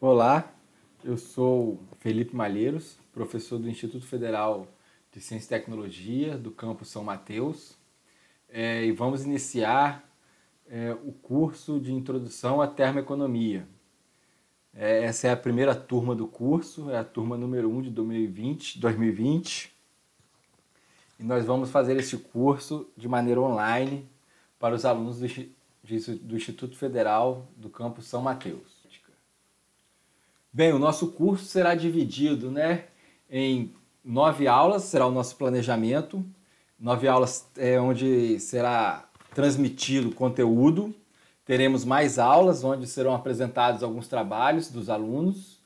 Olá, eu sou Felipe Malheiros, professor do Instituto Federal de Ciência e Tecnologia do campus São Mateus, e vamos iniciar o curso de Introdução à Termoeconomia. Essa é a primeira turma do curso, é a turma número 1 de 2020, e nós vamos fazer esse curso de maneira online para os alunos do Instituto Federal do campus São Mateus. Bem, o nosso curso será dividido em 9 aulas, será o nosso planejamento. 9 aulas onde será transmitido conteúdo. Teremos mais aulas, onde serão apresentados alguns trabalhos dos alunos,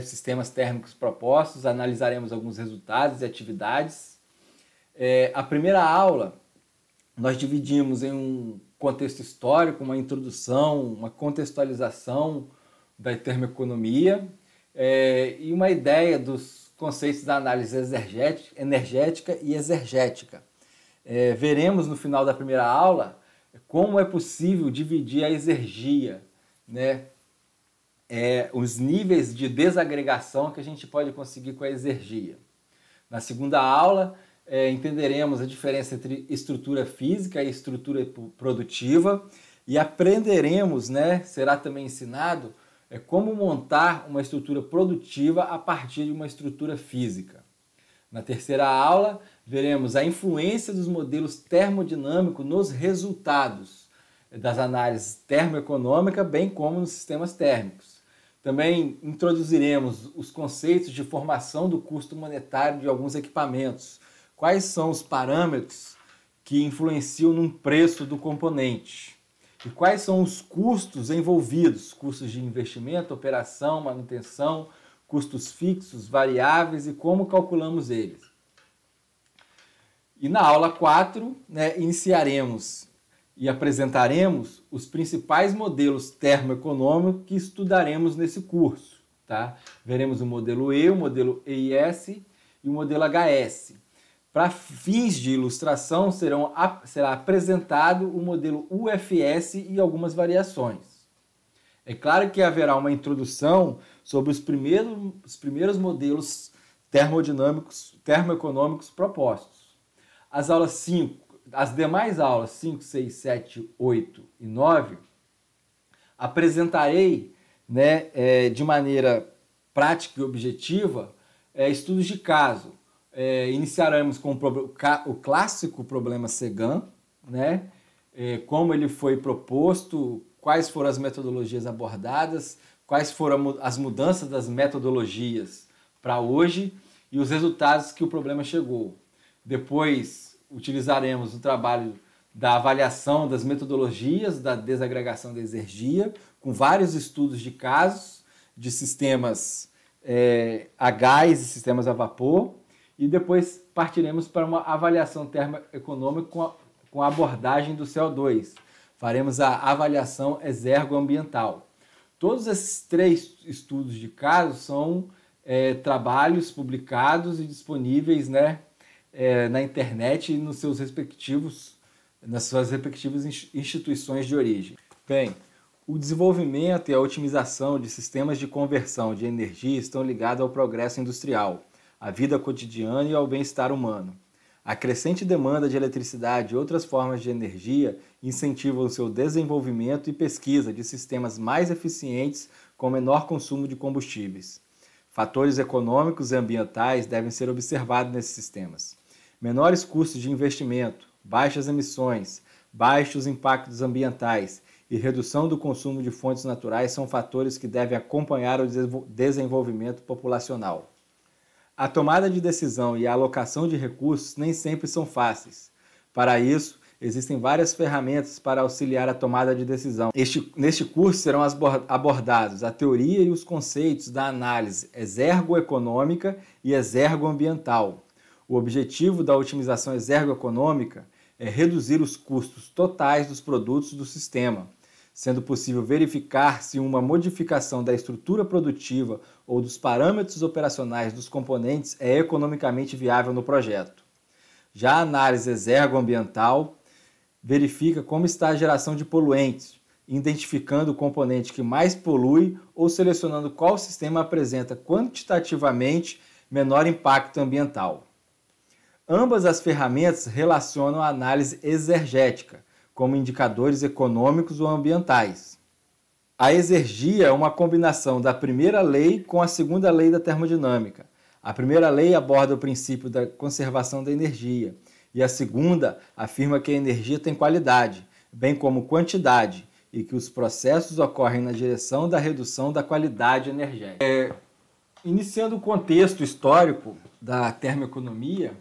sistemas térmicos propostos, analisaremos alguns resultados e atividades. A primeira aula, nós dividimos em um contexto histórico, uma introdução, uma contextualização da termoeconomia e uma ideia dos conceitos da análise energética e exergética. Veremos no final da primeira aula como é possível dividir a exergia, os níveis de desagregação que a gente pode conseguir com a exergia. Na segunda aula, entenderemos a diferença entre estrutura física e estrutura produtiva e aprenderemos, será também ensinado, como montar uma estrutura produtiva a partir de uma estrutura física. Na terceira aula, veremos a influência dos modelos termodinâmicos nos resultados das análises termoeconômicas, bem como nos sistemas térmicos. Também introduziremos os conceitos de formação do custo monetário de alguns equipamentos. Quais são os parâmetros que influenciam no preço do componente? E quais são os custos envolvidos, custos de investimento, operação, manutenção, custos fixos, variáveis e como calculamos eles. E na aula 4, iniciaremos e apresentaremos os principais modelos termoeconômicos que estudaremos nesse curso. Tá? Veremos o modelo E, o modelo EIS e o modelo HS. Para fins de ilustração, será apresentado o modelo UFS e algumas variações. É claro que haverá uma introdução sobre os primeiros modelos termoeconômicos propostos. As demais aulas 5, 6, 7, 8 e 9, apresentarei de maneira prática e objetiva estudos de caso. Iniciaremos com o clássico problema Cegan, como ele foi proposto, quais foram as metodologias abordadas, quais foram as mudanças das metodologias para hoje e os resultados que o problema chegou. Depois utilizaremos o trabalho da avaliação das metodologias da desagregação da exergia, com vários estudos de casos de sistemas a gás e sistemas a vapor, e depois partiremos para uma avaliação termoeconômica com a abordagem do CO2. Faremos a avaliação exergoambiental. Todos esses 3 estudos de caso são trabalhos publicados e disponíveis na internet e nas suas respectivas instituições de origem. Bem, o desenvolvimento e a otimização de sistemas de conversão de energia estão ligados ao progresso industrial, à vida cotidiana e ao bem-estar humano. A crescente demanda de eletricidade e outras formas de energia incentivam o seu desenvolvimento e pesquisa de sistemas mais eficientes com menor consumo de combustíveis. Fatores econômicos e ambientais devem ser observados nesses sistemas. Menores custos de investimento, baixas emissões, baixos impactos ambientais e redução do consumo de fontes naturais são fatores que devem acompanhar o desenvolvimento populacional. A tomada de decisão e a alocação de recursos nem sempre são fáceis. Para isso, existem várias ferramentas para auxiliar a tomada de decisão. Neste curso serão abordados a teoria e os conceitos da análise exergoeconômica e exergoambiental. O objetivo da otimização exergoeconômica é reduzir os custos totais dos produtos do sistema, sendo possível verificar se uma modificação da estrutura produtiva ou dos parâmetros operacionais dos componentes é economicamente viável no projeto. Já a análise exergoambiental verifica como está a geração de poluentes, identificando o componente que mais polui ou selecionando qual sistema apresenta quantitativamente menor impacto ambiental. Ambas as ferramentas relacionam a análise exergética, como indicadores econômicos ou ambientais. A exergia é uma combinação da primeira lei com a segunda lei da termodinâmica. A primeira lei aborda o princípio da conservação da energia, e a segunda afirma que a energia tem qualidade, bem como quantidade, e que os processos ocorrem na direção da redução da qualidade energética. Iniciando o contexto histórico da termoeconomia,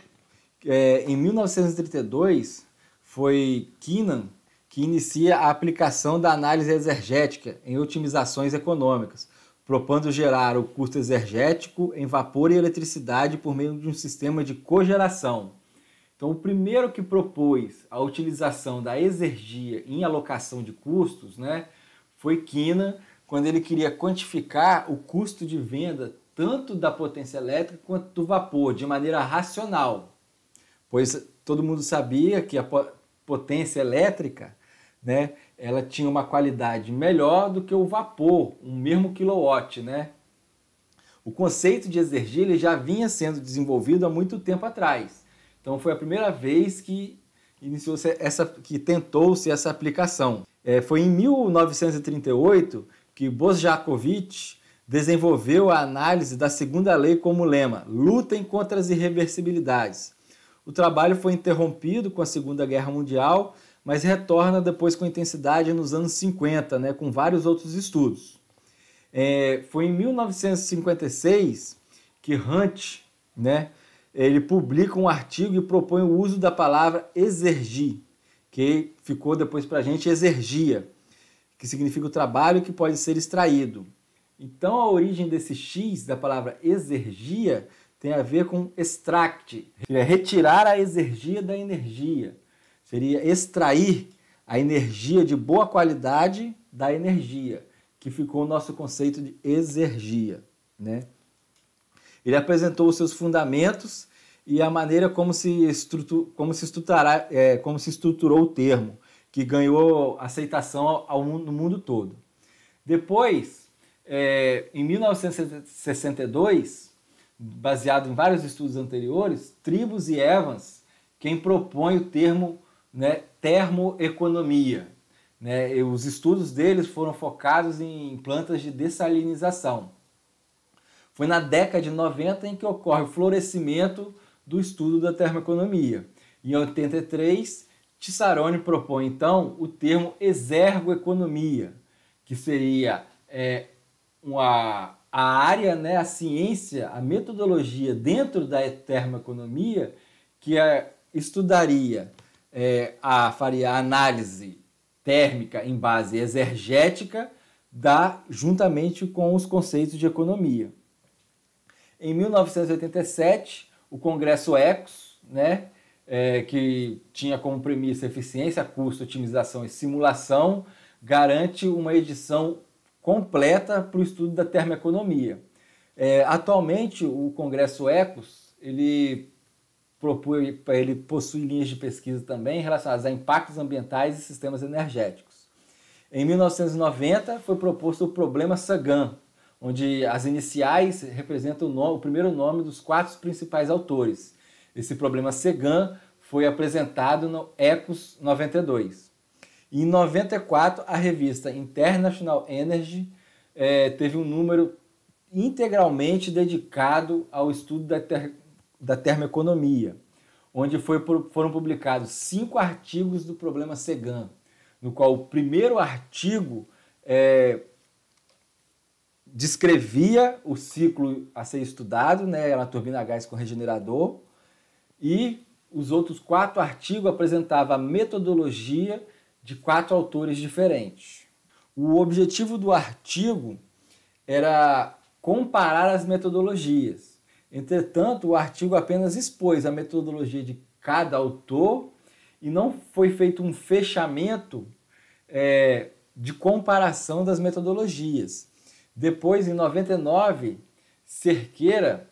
em 1932 foi Keenan que inicia a aplicação da análise exergética em otimizações econômicas, propondo gerar o custo exergético em vapor e eletricidade por meio de um sistema de cogeração. Então, o primeiro que propôs a utilização da exergia em alocação de custos, foi Keenan, quando ele queria quantificar o custo de venda tanto da potência elétrica quanto do vapor, de maneira racional. Pois todo mundo sabia que a potência elétrica, ela tinha uma qualidade melhor do que o vapor, um mesmo quilowatt, O conceito de exergia ele já vinha sendo desenvolvido há muito tempo atrás. Então foi a primeira vez que tentou-se essa aplicação. Foi em 1938 que Bozjakovic desenvolveu a análise da segunda lei como lema: lutem contra as irreversibilidades. O trabalho foi interrompido com a Segunda Guerra Mundial, mas retorna depois com intensidade nos anos 50, com vários outros estudos. Foi em 1956 que Hunt, ele publica um artigo e propõe o uso da palavra exergi, que ficou depois para a gente exergia, que significa o trabalho que pode ser extraído. Então a origem desse X, da palavra exergia, tem a ver com extract, seria retirar a exergia da energia, seria extrair a energia de boa qualidade da energia, que ficou o nosso conceito de exergia. Ele apresentou os seus fundamentos e a maneira como se estruturou o termo, que ganhou aceitação no mundo todo. Depois, em 1962, baseado em vários estudos anteriores, Tribus e Evans, quem propõe o termo termoeconomia. Os estudos deles foram focados em plantas de dessalinização. Foi na década de 90 em que ocorre o florescimento do estudo da termoeconomia. Em 83, Tissaroni propõe, então, o termo exergoeconomia, que seria a área, a ciência, a metodologia dentro da termoeconomia que faria a análise térmica em base exergética juntamente com os conceitos de economia. Em 1987, o Congresso ECOS, que tinha como premissa eficiência, custo, otimização e simulação, garante uma edição completa para o estudo da termoeconomia. Atualmente, o Congresso ECOS ele possui linhas de pesquisa também relacionadas a impactos ambientais e sistemas energéticos. Em 1990, foi proposto o problema Sagan, onde as iniciais representam o primeiro nome dos 4 principais autores. Esse problema Sagan foi apresentado no ECOS 92. Em 94, a revista International Energy teve um número integralmente dedicado ao estudo da termoeconomia, onde foram publicados 5 artigos do problema Sagan, no qual o primeiro artigo descrevia o ciclo a ser estudado, a turbina a gás com regenerador, e os outros 4 artigos apresentavam a metodologia de 4 autores diferentes. O objetivo do artigo era comparar as metodologias. Entretanto, o artigo apenas expôs a metodologia de cada autor e não foi feito um fechamento de comparação das metodologias. Depois, em 99, Cerqueira,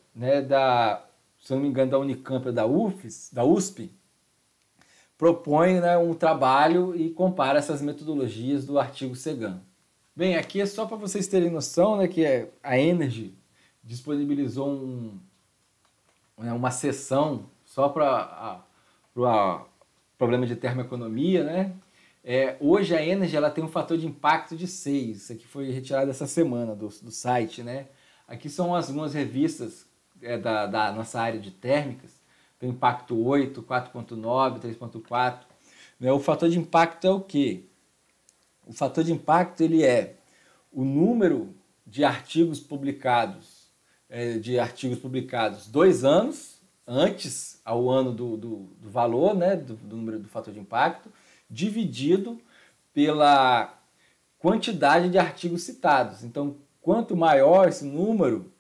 se não me engano, da Unicamp e da USP, propõe, né, um trabalho e compara essas metodologias do artigo Segan. Bem, aqui é só para vocês terem noção, né, que a Energy disponibilizou uma sessão só para o problema de termoeconomia, né? Hoje a Energy ela tem um fator de impacto de 6. Isso aqui foi retirado essa semana do site, né? Aqui são algumas revistas da nossa área de térmicas. Tem impacto 8, 4.9, 3.4. Né? O fator de impacto é o quê? O fator de impacto ele é o número de artigos publicados 2 anos antes ao ano do valor, né, do número do fator de impacto, dividido pela quantidade de artigos citados. Então, quanto maior esse número,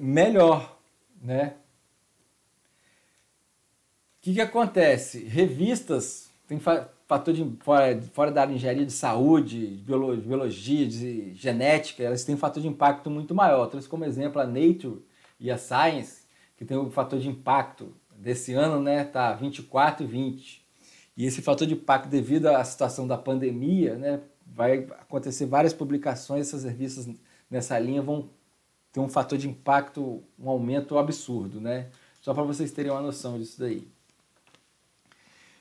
melhor, né? O que acontece? Revistas tem fator fora da área de engenharia de saúde, de biologia, de genética, elas têm um fator de impacto muito maior. Eu trouxe como exemplo a Nature e a Science, que tem um fator de impacto desse ano, né, tá 24 e 20. E esse fator de impacto, devido à situação da pandemia, né, vai acontecer várias publicações, essas revistas nessa linha vão ter um fator de impacto, um aumento absurdo, né? Só para vocês terem uma noção disso daí.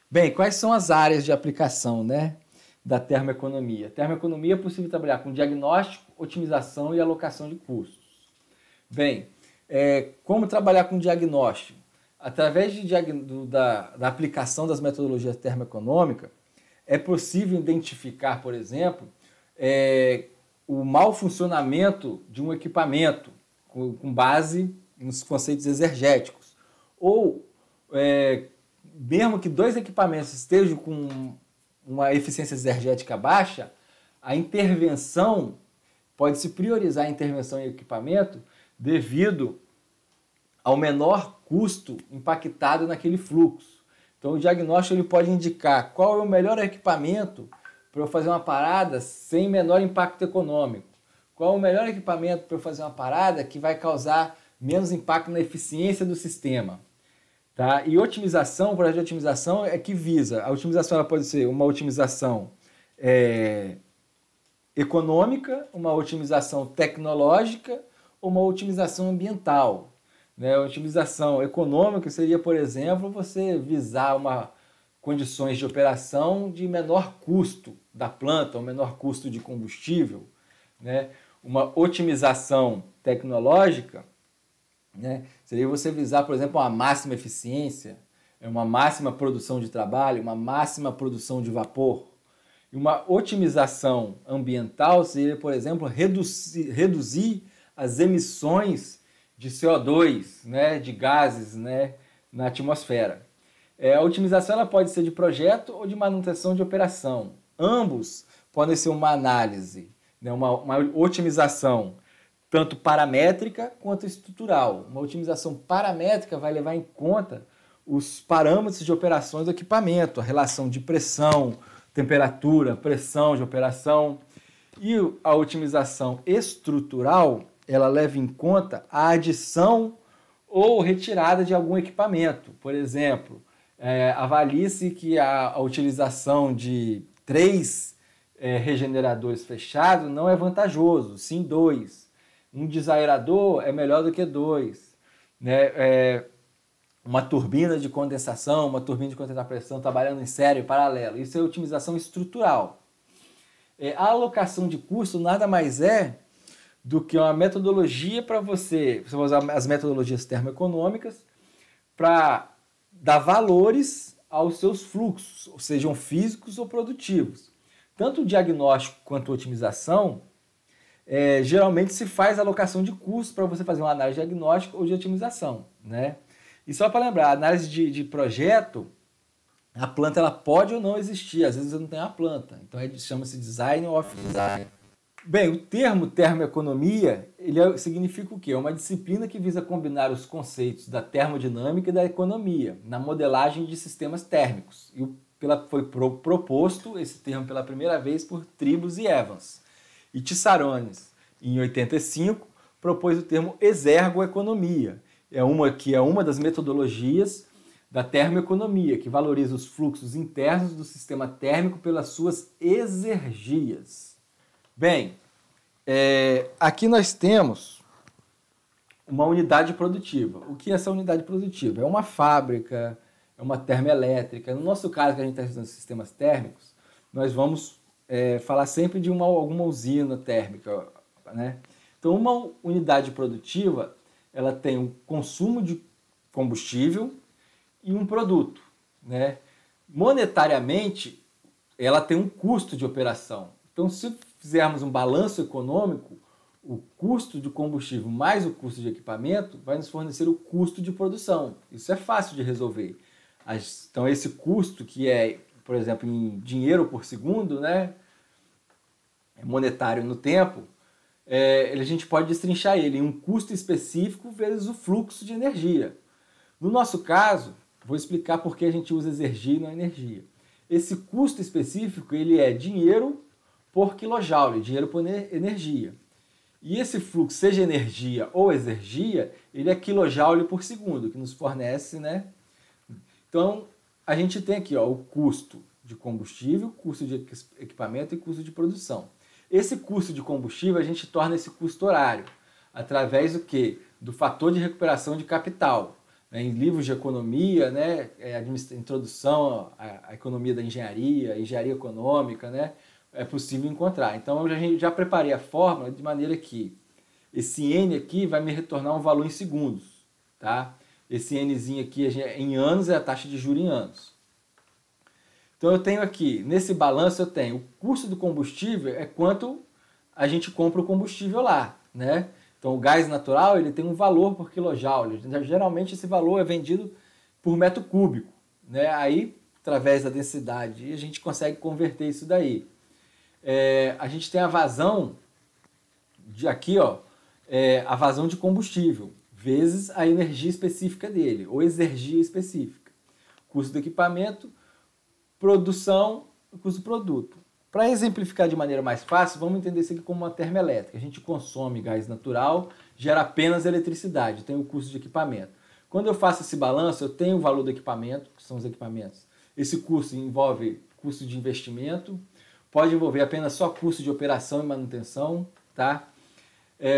Bem, quais são as áreas de aplicação, né, da termoeconomia? Termoeconomia é possível trabalhar com diagnóstico, otimização e alocação de custos. Bem, como trabalhar com diagnóstico? Através da aplicação das metodologias termoeconômicas, é possível identificar, por exemplo, o mau funcionamento de um equipamento com base nos conceitos exergéticos. Ou, mesmo que 2 equipamentos estejam com uma eficiência exergética baixa, a intervenção, pode-se priorizar a intervenção em equipamento devido ao menor custo impactado naquele fluxo. Então, o diagnóstico ele pode indicar qual é o melhor equipamento para eu fazer uma parada sem menor impacto econômico. Qual é o melhor equipamento para eu fazer uma parada que vai causar menos impacto na eficiência do sistema. Tá? E otimização, o projeto de otimização é que visa. A otimização ela pode ser uma otimização econômica, uma otimização tecnológica ou uma otimização ambiental. Né? A otimização econômica seria, por exemplo, você visar condições de operação de menor custo da planta, ou menor custo de combustível. Né? Uma otimização tecnológica, né, seria você visar, por exemplo, uma máxima eficiência, uma máxima produção de trabalho, uma máxima produção de vapor. E uma otimização ambiental seria, por exemplo, reduzir as emissões de CO2, né, de gases, né, na atmosfera. A otimização ela pode ser de projeto ou de manutenção de operação. Ambos podem ser uma análise, né, uma otimização tanto paramétrica quanto estrutural. Uma otimização paramétrica vai levar em conta os parâmetros de operações do equipamento, a relação de pressão, temperatura, pressão de operação. E a otimização estrutural, ela leva em conta a adição ou retirada de algum equipamento. Por exemplo, avalie-se que a utilização de 3 regeneradores fechados não é vantajoso, sim 2. Um desaerador é melhor do que 2. Né? Uma turbina de condensação, uma turbina de contentar pressão trabalhando em série, paralelo. Isso é otimização estrutural. A alocação de custo nada mais é do que uma metodologia para você vai usar as metodologias termoeconômicas para dar valores aos seus fluxos, sejam físicos ou produtivos. Tanto o diagnóstico quanto a otimização, geralmente se faz alocação de custos para você fazer uma análise diagnóstica ou de otimização. Né? E só para lembrar, a análise de projeto, a planta ela pode ou não existir, às vezes você não tem a planta, então chama-se design of design. Bem, o termo termoeconomia significa o quê? É uma disciplina que visa combinar os conceitos da termodinâmica e da economia na modelagem de sistemas térmicos. E foi proposto esse termo pela primeira vez por Tribus e Evans. E Tissarones, em 85, propôs o termo exergoeconomia. É uma das metodologias da termoeconomia, que valoriza os fluxos internos do sistema térmico pelas suas exergias. Bem, aqui nós temos uma unidade produtiva. O que é essa unidade produtiva? É uma fábrica, é uma termoelétrica. No nosso caso, que a gente está estudando sistemas térmicos, nós vamos falar sempre de alguma usina térmica, né? Então, uma unidade produtiva, ela tem um consumo de combustível e um produto, né? Monetariamente, ela tem um custo de operação. Então, se fizermos um balanço econômico, o custo de combustível mais o custo de equipamento vai nos fornecer o custo de produção. Isso é fácil de resolver. Então, esse custo, que é, por exemplo, em dinheiro por segundo, né, monetário no tempo, a gente pode destrinchar ele em um custo específico vezes o fluxo de energia. No nosso caso, vou explicar por que a gente usa exergia e não energia. Esse custo específico ele é dinheiro por quilojoule, dinheiro por energia. E esse fluxo, seja energia ou exergia, ele é quilojoule por segundo, que nos fornece, né? Então, a gente tem aqui o custo de combustível, custo de equipamento e custo de produção. Esse custo de combustível, a gente torna esse custo horário, através do quê? Do fator de recuperação de capital. Em livros de economia, né? Introdução à economia da engenharia, engenharia econômica, né? É possível encontrar. Então, eu já preparei a fórmula de maneira que esse N aqui vai me retornar um valor em segundos, tá? Esse Nzinho aqui em anos é a taxa de juros em anos. Então, eu tenho aqui, nesse balanço, eu tenho o custo do combustível, é quanto a gente compra o combustível lá, né? Então, o gás natural, ele tem um valor por quilojoule. Geralmente, esse valor é vendido por metro cúbico, né? Aí, através da densidade, a gente consegue converter isso daí. A gente tem a vazão a vazão de combustível vezes a energia específica dele, ou exergia específica. Custo do equipamento, produção e custo do produto. Para exemplificar de maneira mais fácil, vamos entender isso aqui como uma termoelétrica. A gente consome gás natural, gera apenas eletricidade, tem o custo de equipamento. Quando eu faço esse balanço, eu tenho o valor do equipamento, que são os equipamentos. Esse custo envolve custo de investimento, pode envolver apenas só custo de operação e manutenção, tá?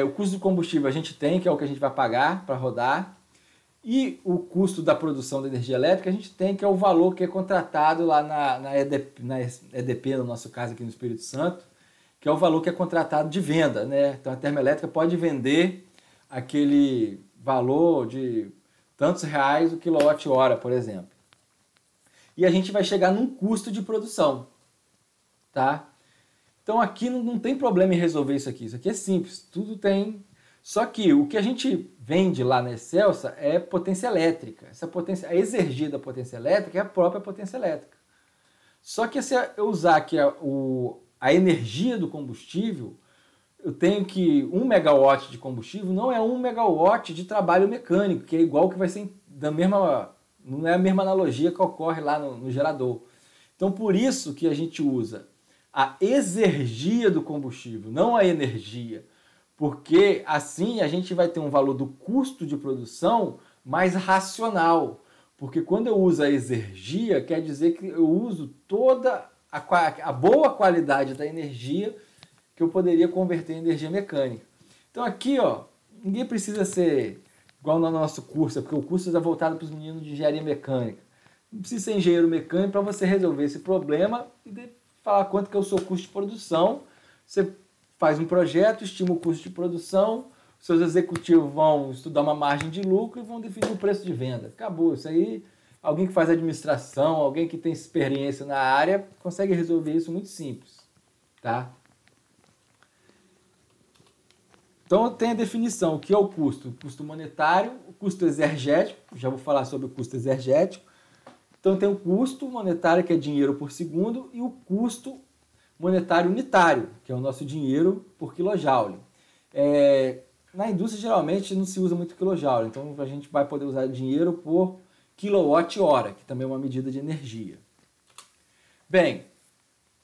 O custo do combustível a gente tem, que é o que a gente vai pagar para rodar. E o custo da produção da energia elétrica a gente tem, que é o valor que é contratado lá na EDP, no nosso caso aqui no Espírito Santo, que é o valor que é contratado de venda, né? Então a termoelétrica pode vender aquele valor de tantos reais o quilowatt-hora, por exemplo. E a gente vai chegar num custo de produção, tá? Então aqui não tem problema em resolver isso aqui é simples, tudo tem. Só que o que a gente vende lá na Excelsa é potência elétrica. A exergia da potência elétrica é a própria potência elétrica. Só que se eu usar aqui a energia do combustível, eu tenho que 1 megawatt de combustível não é 1 megawatt de trabalho mecânico, que é igual que vai ser não é a mesma analogia que ocorre lá no gerador. Então por isso que a gente usa a exergia do combustível, não a energia. Porque assim a gente vai ter um valor do custo de produção mais racional. Porque quando eu uso a exergia, quer dizer que eu uso toda a boa qualidade da energia que eu poderia converter em energia mecânica. Então aqui, ninguém precisa ser igual no nosso curso, porque o curso é voltado para os meninos de engenharia mecânica. Não precisa ser engenheiro mecânico para você resolver esse problema e falar quanto que é o seu custo de produção. Você faz um projeto, estima o custo de produção, seus executivos vão estudar uma margem de lucro e vão definir o preço de venda. Acabou. Isso aí, alguém que faz administração, alguém que tem experiência na área, consegue resolver isso muito simples, tá? Então, tem a definição, o que é o custo? O custo monetário, o custo exergético, já vou falar sobre o custo exergético. Então, tem o custo monetário, que é dinheiro por segundo, e o custo monetário unitário, que é o nosso dinheiro por quilojoule. Na indústria, geralmente, não se usa muito quilojoule, então a gente vai poder usar dinheiro por quilowatt-hora, que também é uma medida de energia. Bem,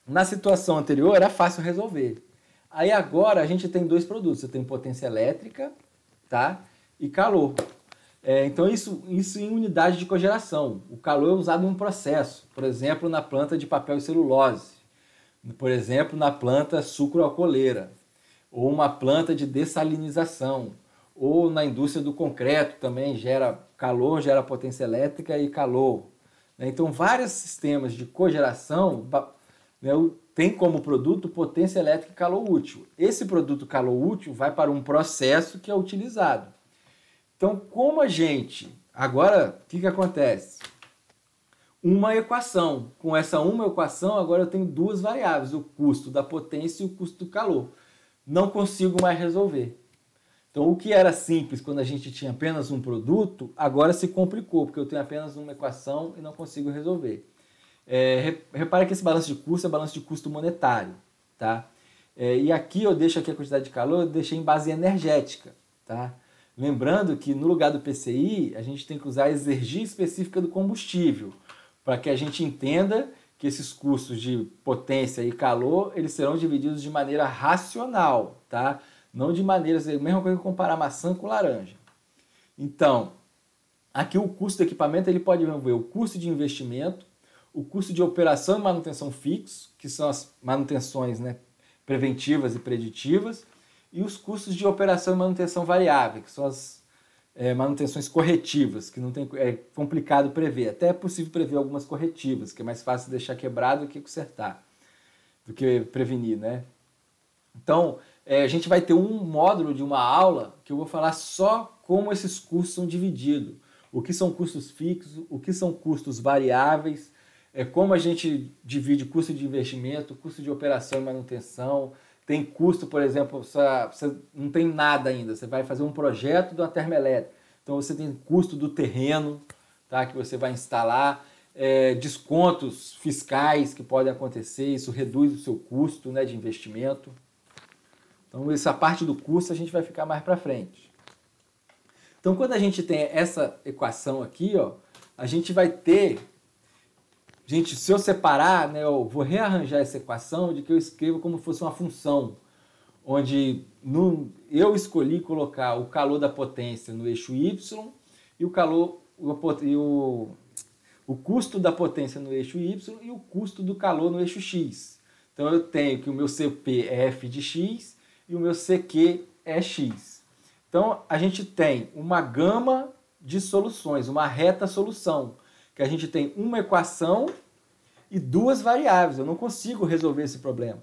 na situação anterior era fácil resolver. Aí agora a gente tem dois produtos, você tem potência elétrica, tá? E calor. Então, isso em unidade de cogeração. O calor é usado em um processo, por exemplo, na planta de papel e celulose, por exemplo, na planta sucroalcooleira, ou uma planta de dessalinização, ou na indústria do concreto também gera calor, gera potência elétrica e calor. Então, vários sistemas de cogeração tem como produto potência elétrica e calor útil. Esse produto calor útil vai para um processo que é utilizado. Então, como a gente... Agora, o que acontece? Uma equação. Com essa uma equação, agora eu tenho duas variáveis, o custo da potência e o custo do calor. Não consigo mais resolver. Então, o que era simples quando a gente tinha apenas um produto, agora se complicou, porque eu tenho apenas uma equação e não consigo resolver. Repara que esse balanço de custo é balanço de custo monetário. Tá? E aqui eu deixo aqui a quantidade de calor, eu deixei em base energética. Tá? Lembrando que no lugar do PCI, a gente tem que usar a exergia específica do combustível, para que a gente entenda que esses custos de potência e calor, eles serão divididos de maneira racional, tá? Não de maneira, a mesma coisa que comparar maçã com laranja. Então, aqui o custo do equipamento, ele pode envolver o custo de investimento, o custo de operação e manutenção fixo, que são as manutenções, né, preventivas e preditivas, e os custos de operação e manutenção variável, que são as manutenções corretivas, que não tem, é complicado prever. Até é possível prever algumas corretivas, que é mais fácil deixar quebrado do que consertar, do que prevenir, né? Então, a gente vai ter um módulo de uma aula que eu vou falar só como esses custos são divididos. O que são custos fixos, o que são custos variáveis, como a gente divide custo de investimento, custo de operação e manutenção. Tem custo, por exemplo, você não tem nada ainda, você vai fazer um projeto de uma termoelétrica. Então você tem custo do terreno, tá, que você vai instalar, descontos fiscais que podem acontecer, isso reduz o seu custo, né, de investimento. Então essa parte do custo a gente vai ficar mais para frente. Então quando a gente tem essa equação aqui, ó, a gente vai ter... Gente, se eu separar, né, eu vou rearranjar essa equação de que eu escrevo como se fosse uma função, onde eu escolhi colocar o calor da potência no eixo Y e o custo da potência no eixo Y e o custo do calor no eixo X. Então eu tenho que o meu CP é F de X e o meu CQ é X. Então a gente tem uma gama de soluções, uma reta solução, que a gente tem uma equação e duas variáveis. Eu não consigo resolver esse problema.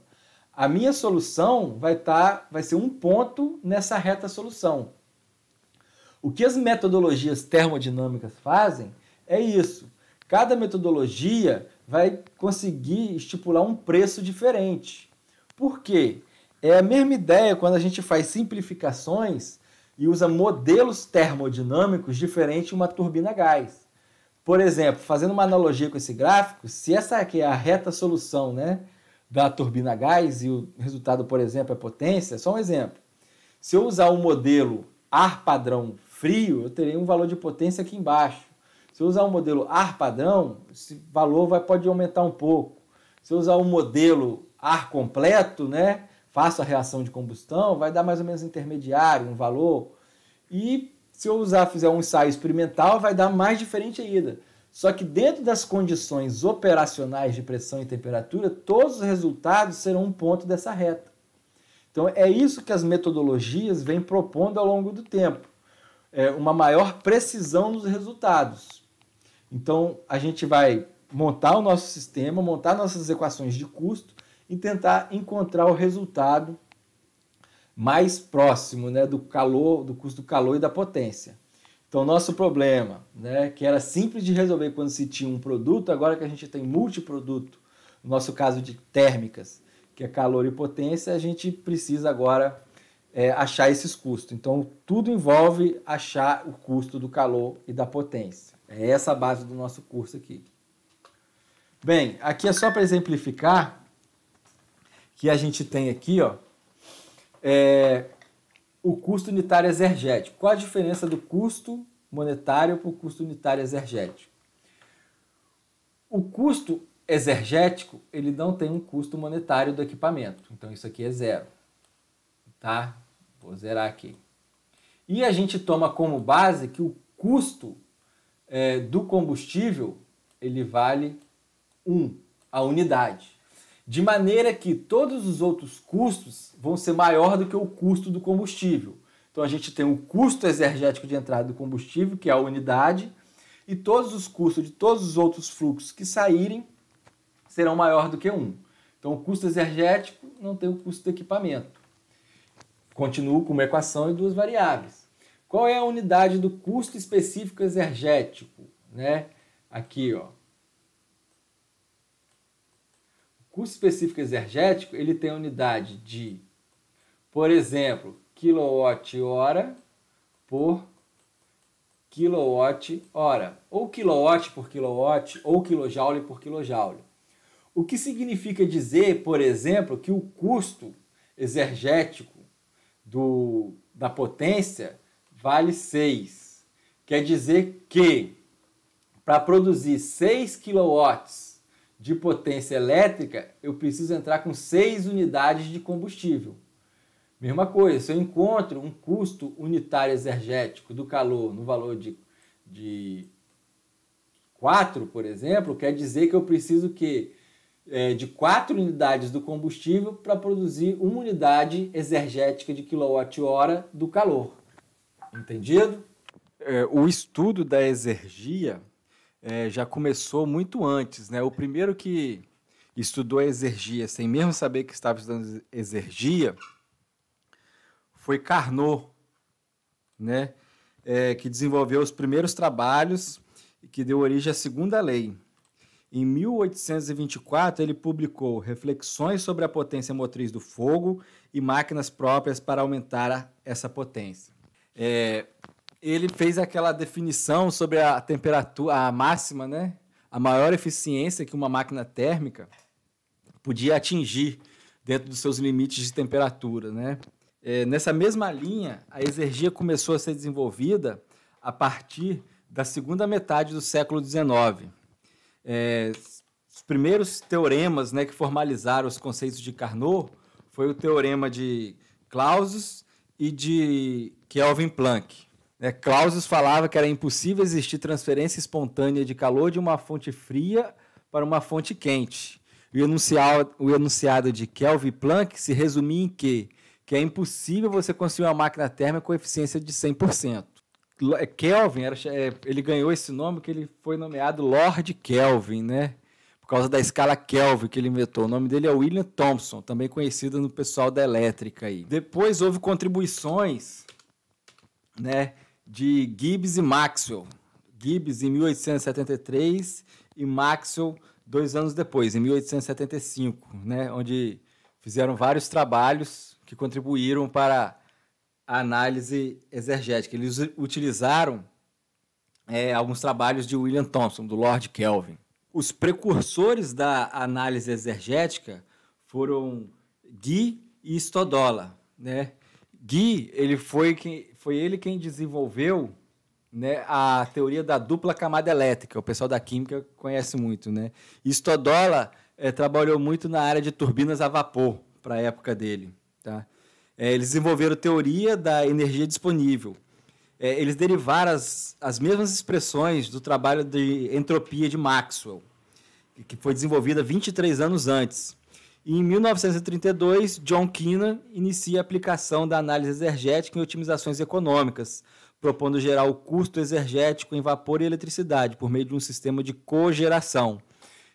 A minha solução vai ser um ponto nessa reta solução. O que as metodologias termodinâmicas fazem é isso. Cada metodologia vai conseguir estipular um preço diferente. Por quê? É a mesma ideia quando a gente faz simplificações e usa modelos termodinâmicos diferentes de uma turbina a gás. Por exemplo, fazendo uma analogia com esse gráfico, se essa aqui é a reta solução, né, da turbina a gás e o resultado, por exemplo, é potência, só um exemplo. Se eu usar o modelo ar padrão frio, eu terei um valor de potência aqui embaixo. Se eu usar o modelo ar padrão, esse valor pode aumentar um pouco. Se eu usar o modelo ar completo, né, faço a reação de combustão, vai dar mais ou menos intermediário, um valor. E se eu fizer um ensaio experimental, vai dar mais diferente ainda. Só que dentro das condições operacionais de pressão e temperatura, todos os resultados serão um ponto dessa reta. Então é isso que as metodologias vêm propondo ao longo do tempo. Uma maior precisão nos resultados. Então a gente vai montar o nosso sistema, montar nossas equações de custo e tentar encontrar o resultado mais próximo, né, do custo do calor e da potência. Então, nosso problema, né, que era simples de resolver quando se tinha um produto, agora que a gente tem multiproduto, no nosso caso de térmicas, que é calor e potência, a gente precisa agora achar esses custos. Então, tudo envolve achar o custo do calor e da potência. É essa a base do nosso curso aqui. Bem, aqui é só para exemplificar que a gente tem aqui, ó, o custo unitário exergético. Qual a diferença do custo monetário para o custo unitário exergético? O custo exergético, ele não tem um custo monetário do equipamento. Então, isso aqui é zero. Tá? Vou zerar aqui. E a gente toma como base que o custo do combustível ele vale 1, a unidade. De maneira que todos os outros custos vão ser maior do que o custo do combustível. Então a gente tem o custo exergético de entrada do combustível, que é a unidade, e todos os custos de todos os outros fluxos que saírem serão maior do que 1. Então o custo exergético não tem o custo do equipamento. Continuo com uma equação e duas variáveis. Qual é a unidade do custo específico exergético? Aqui, ó. O custo específico exergético ele tem a unidade de, por exemplo, quilowatt-hora por quilowatt-hora, ou quilowatt por quilowatt, ou quilojoule por quilojoule. O que significa dizer, por exemplo, que o custo exergético da potência vale 6. Quer dizer que para produzir 6 kW de potência elétrica, eu preciso entrar com 6 unidades de combustível. Mesma coisa, se eu encontro um custo unitário exergético do calor no valor de 4, por exemplo, quer dizer que eu preciso de 4 unidades do combustível para produzir 1 unidade exergética de quilowatt-hora do calor. Entendido? O estudo da exergia já começou muito antes, né? O primeiro que estudou a exergia sem mesmo saber que estava estudando exergia foi Carnot, né? Que desenvolveu os primeiros trabalhos e que deu origem à segunda lei. Em 1824, ele publicou Reflexões sobre a potência motriz do fogo e máquinas próprias para aumentar essa potência. Ele fez aquela definição sobre a temperatura, a máxima, né? A maior eficiência que uma máquina térmica podia atingir dentro dos seus limites de temperatura, né? Nessa mesma linha, a exergia começou a ser desenvolvida a partir da segunda metade do século XIX. Os primeiros teoremas, né, que formalizaram os conceitos de Carnot foi o teorema de Clausius e de Kelvin-Planck. Clausius falava que era impossível existir transferência espontânea de calor de uma fonte fria para uma fonte quente. O enunciado de Kelvin-Planck se resumia em que é impossível você construir uma máquina térmica com eficiência de 100%. Kelvin, ele ganhou esse nome porque ele foi nomeado Lord Kelvin, né? Por causa da escala Kelvin que ele inventou. O nome dele é William Thomson, também conhecido no pessoal da elétrica aí. Depois houve contribuições, né, de Gibbs e Maxwell. Gibbs em 1873 e Maxwell 2 anos depois, em 1875, né, onde fizeram vários trabalhos que contribuíram para a análise exergética. Eles utilizaram alguns trabalhos de William Thomson, do Lord Kelvin. Os precursores da análise exergética foram Guy e Stodola, né? Guy, foi ele quem desenvolveu, né, a teoria da dupla camada elétrica. O pessoal da química conhece muito, né? E Stodola trabalhou muito na área de turbinas a vapor para a época dele. Tá? Eles desenvolveram a teoria da energia disponível. Eles derivaram as mesmas expressões do trabalho de entropia de Maxwell, que foi desenvolvida 23 anos antes. E, em 1932, John Keenan inicia a aplicação da análise exergética em otimizações econômicas, propondo gerar o custo exergético em vapor e eletricidade por meio de um sistema de cogeração.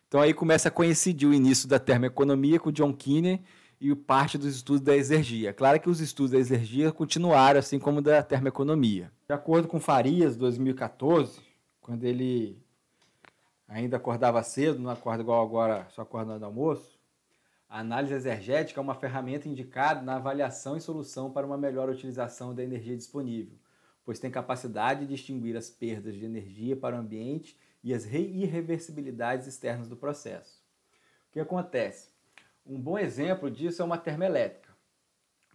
Então aí começa a coincidir o início da termoeconomia com John Keenan e parte dos estudos da exergia. Claro que os estudos da exergia continuaram, assim como da termoeconomia. De acordo com Farias, 2014, quando ele ainda acordava cedo, não acorda igual agora, só acorda na hora do almoço, a análise exergética é uma ferramenta indicada na avaliação e solução para uma melhor utilização da energia disponível, pois tem capacidade de distinguir as perdas de energia para o ambiente e as irreversibilidades externas do processo. O que acontece? Um bom exemplo disso é uma termoelétrica.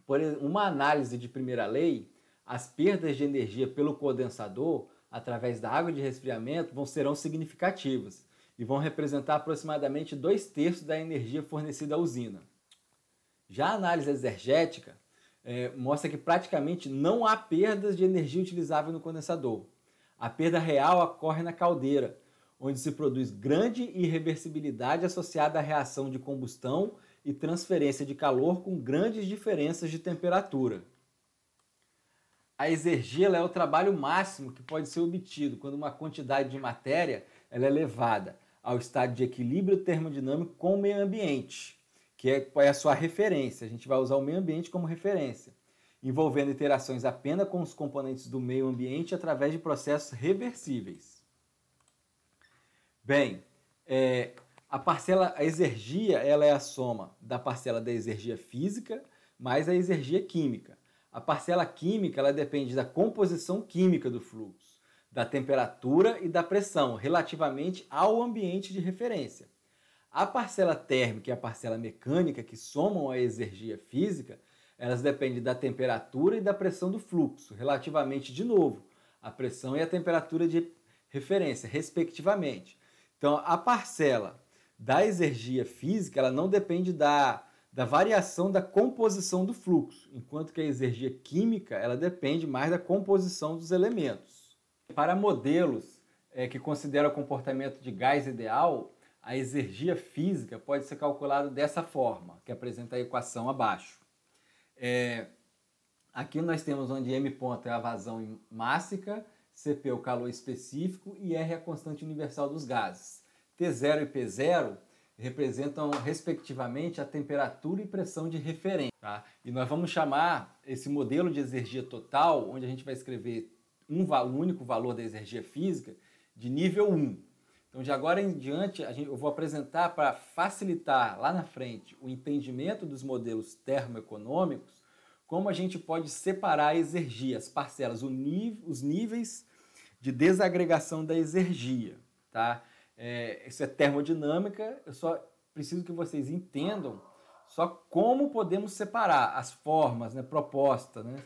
Por uma análise de primeira lei, as perdas de energia pelo condensador, através da água de resfriamento, serão significativas e vão representar aproximadamente 2/3 da energia fornecida à usina. Já a análise exergética mostra que praticamente não há perdas de energia utilizável no condensador. A perda real ocorre na caldeira, onde se produz grande irreversibilidade associada à reação de combustão e transferência de calor com grandes diferenças de temperatura. A exergia é o trabalho máximo que pode ser obtido quando uma quantidade de matéria ela é levada ao estado de equilíbrio termodinâmico com o meio ambiente, que é a sua referência. A gente vai usar o meio ambiente como referência, envolvendo interações apenas com os componentes do meio ambiente através de processos reversíveis. Bem, a exergia ela é a soma da parcela da exergia física mais a exergia química. A parcela química ela depende da composição química do fluxo, da temperatura e da pressão relativamente ao ambiente de referência. A parcela térmica e a parcela mecânica, que somam a exergia física, elas dependem da temperatura e da pressão do fluxo, relativamente, de novo, à pressão e à temperatura de referência, respectivamente. Então, a parcela da exergia física ela não depende da variação da composição do fluxo, enquanto que a exergia química ela depende mais da composição dos elementos. Para modelos que consideram o comportamento de gás ideal, a exergia física pode ser calculada dessa forma, que apresenta a equação abaixo. Aqui nós temos onde m ponto é a vazão mássica, Cp é o calor específico e R é a constante universal dos gases. T0 e P0 representam, respectivamente, a temperatura e pressão de referência. Tá? E nós vamos chamar esse modelo de exergia total, onde a gente vai escrever um único valor da exergia física, de nível 1. Então, de agora em diante, eu vou apresentar para facilitar lá na frente o entendimento dos modelos termoeconômicos, como a gente pode separar a exergia, as parcelas, os níveis de desagregação da exergia. Tá? Isso é termodinâmica, eu só preciso que vocês entendam só como podemos separar as formas, né, propostas. Né?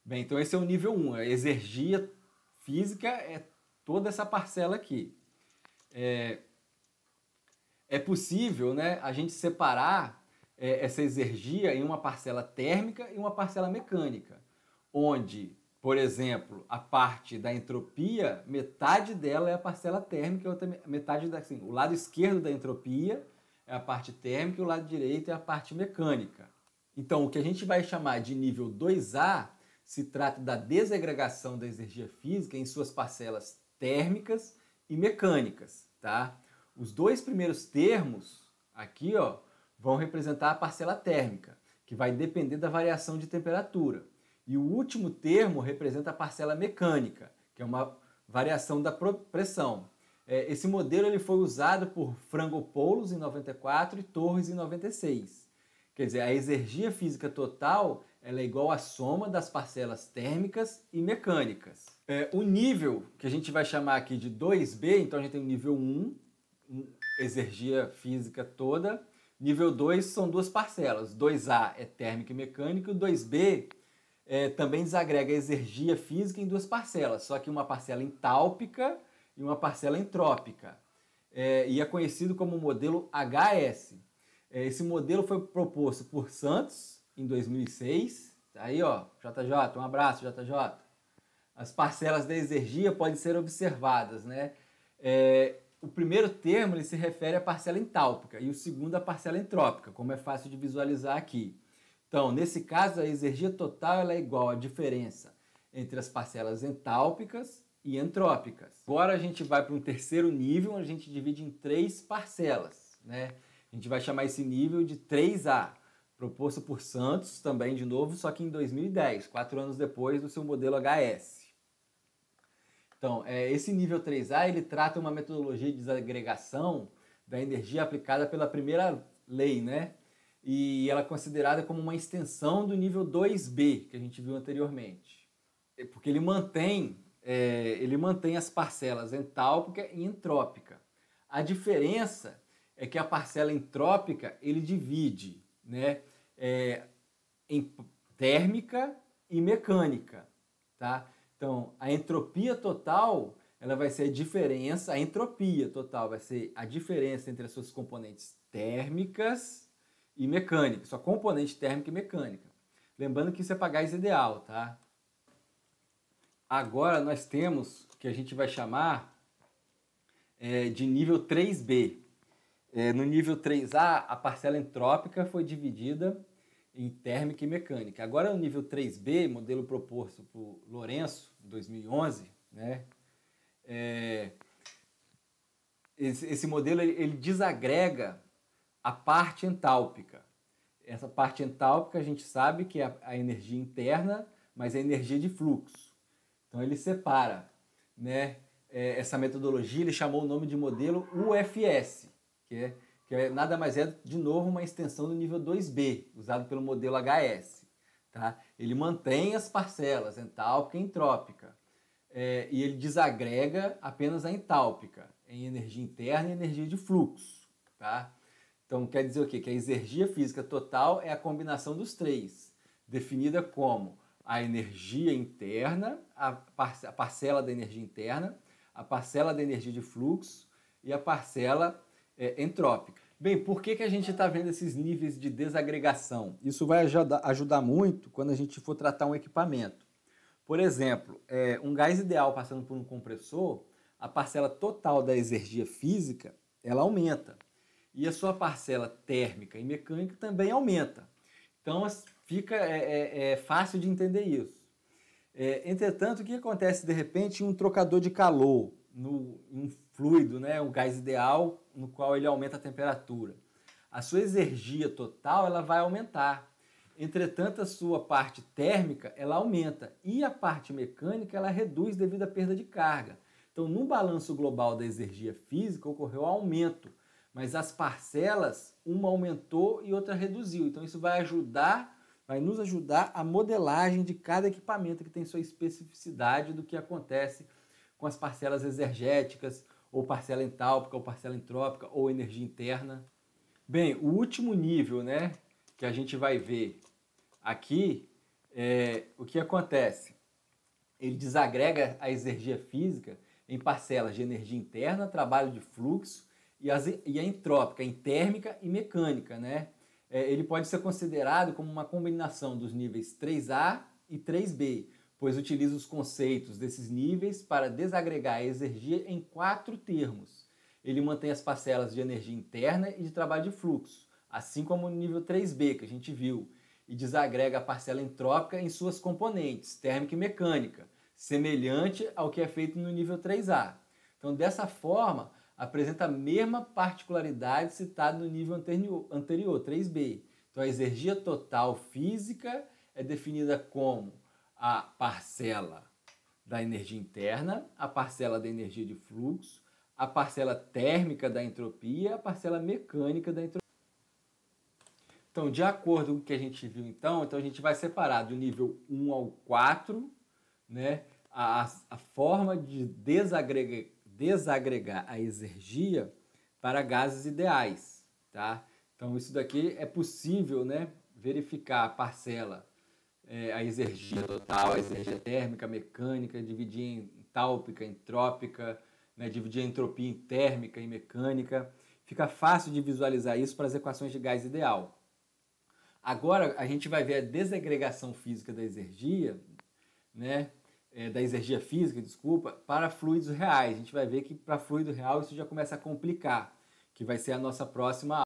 Bem, então esse é o nível 1, a exergia física é toda essa parcela aqui. É possível, né, a gente separar essa exergia em uma parcela térmica e uma parcela mecânica, onde, por exemplo, a parte da entropia, metade dela é a parcela térmica, e outra metade, assim, o lado esquerdo da entropia é a parte térmica e o lado direito é a parte mecânica. Então, o que a gente vai chamar de nível 2A se trata da desagregação da exergia física em suas parcelas térmicas e mecânicas. Tá? Os dois primeiros termos aqui vão representar a parcela térmica, que vai depender da variação de temperatura. E o último termo representa a parcela mecânica, que é uma variação da pressão. Esse modelo ele foi usado por Frangopoulos em 94 e Torres em 96. Quer dizer, a exergia física total ela é igual à soma das parcelas térmicas e mecânicas. O nível que a gente vai chamar aqui de 2B, então a gente tem o nível 1, exergia física toda. Nível 2 são duas parcelas, 2A é térmica e mecânica, e o 2B também desagrega a exergia física em duas parcelas, só que uma parcela entálpica e uma parcela entrópica. E é conhecido como modelo HS. Esse modelo foi proposto por Santos em 2006. Aí, JJ, um abraço, JJ. As parcelas da exergia podem ser observadas, né? O primeiro termo ele se refere à parcela entálpica e o segundo à parcela entrópica, como é fácil de visualizar aqui. Então, nesse caso, a exergia total ela é igual à diferença entre as parcelas entálpicas e entrópicas. Agora a gente vai para um terceiro nível, onde a gente divide em 3 parcelas. Né? A gente vai chamar esse nível de 3A, proposto por Santos também, de novo, só que em 2010, 4 anos depois do seu modelo HS. Então, esse nível 3A ele trata uma metodologia de desagregação da energia aplicada pela primeira lei, né? E ela é considerada como uma extensão do nível 2B, que a gente viu anteriormente. Porque ele mantém as parcelas entálpica e entrópica. A diferença é que a parcela entrópica ele divide, né, em térmica e mecânica. Tá? Então, a entropia total ela vai ser a entropia total vai ser a diferença entre as suas componentes térmicas e mecânica, sua componente térmica e mecânica. Lembrando que isso é para gás ideal, tá? Agora nós temos o que a gente vai chamar de nível 3B. No nível 3A, a parcela entrópica foi dividida em térmica e mecânica. Agora no nível 3B, modelo proposto por Lourenço, em 2011, né? Esse modelo ele desagrega a parte entálpica. Essa parte entálpica a gente sabe que é a energia interna, mas é a energia de fluxo. Então ele separa, né? Essa metodologia ele chamou o nome de modelo UFS, que nada mais é, de novo, uma extensão do nível 2B, usado pelo modelo HS. Tá? Ele mantém as parcelas entálpica e entrópica, e ele desagrega apenas a entálpica, em energia interna e energia de fluxo. Tá? Então quer dizer o quê? Que a energia física total é a combinação dos três, definida como a energia interna, a parcela da energia interna, a parcela da energia de fluxo e a parcela entrópica. Bem, por que a gente está vendo esses níveis de desagregação? Isso vai ajudar muito quando a gente for tratar um equipamento. Por exemplo, um gás ideal passando por um compressor, a parcela total da energia física, ela aumenta. E a sua parcela térmica e mecânica também aumenta. Então fica fácil de entender isso. Entretanto, o que acontece de repente em um trocador de calor, em um fluido, né, um gás ideal, no qual ele aumenta a temperatura? A sua energia total ela vai aumentar. Entretanto, a sua parte térmica ela aumenta e a parte mecânica ela reduz devido à perda de carga. Então, no balanço global da energia física ocorreu aumento, mas as parcelas, uma aumentou e outra reduziu. Então isso vai nos ajudar a modelagem de cada equipamento que tem sua especificidade do que acontece com as parcelas exergéticas, ou parcela entálpica, ou parcela entrópica, ou energia interna. Bem, o último nível, né, que a gente vai ver aqui, o que acontece? Ele desagrega a energia física em parcelas de energia interna, trabalho de fluxo, e a entrópica, em térmica e mecânica, né? Ele pode ser considerado como uma combinação dos níveis 3A e 3B, pois utiliza os conceitos desses níveis para desagregar a energia em 4 termos. Ele mantém as parcelas de energia interna e de trabalho de fluxo, assim como no nível 3B, que a gente viu, e desagrega a parcela entrópica em suas componentes, térmica e mecânica, semelhante ao que é feito no nível 3A. Então, dessa forma, apresenta a mesma particularidade citada no nível anterior, 3B. Então, a energia total física é definida como a parcela da energia interna, a parcela da energia de fluxo, a parcela térmica da entropia, a parcela mecânica da entropia. Então, de acordo com o que a gente viu, então a gente vai separar do nível 1 ao 4, né, a forma de desagregar a energia para gases ideais, tá? Então isso daqui é possível, né, verificar a parcela, a energia total, a energia térmica, mecânica, dividir em entálpica, entrópica, né, dividir a entropia em térmica e mecânica. Fica fácil de visualizar isso para as equações de gás ideal. Agora a gente vai ver a desagregação física da energia, né, da energia física, desculpa, para fluidos reais. A gente vai ver que para fluido real isso já começa a complicar, que vai ser a nossa próxima aula.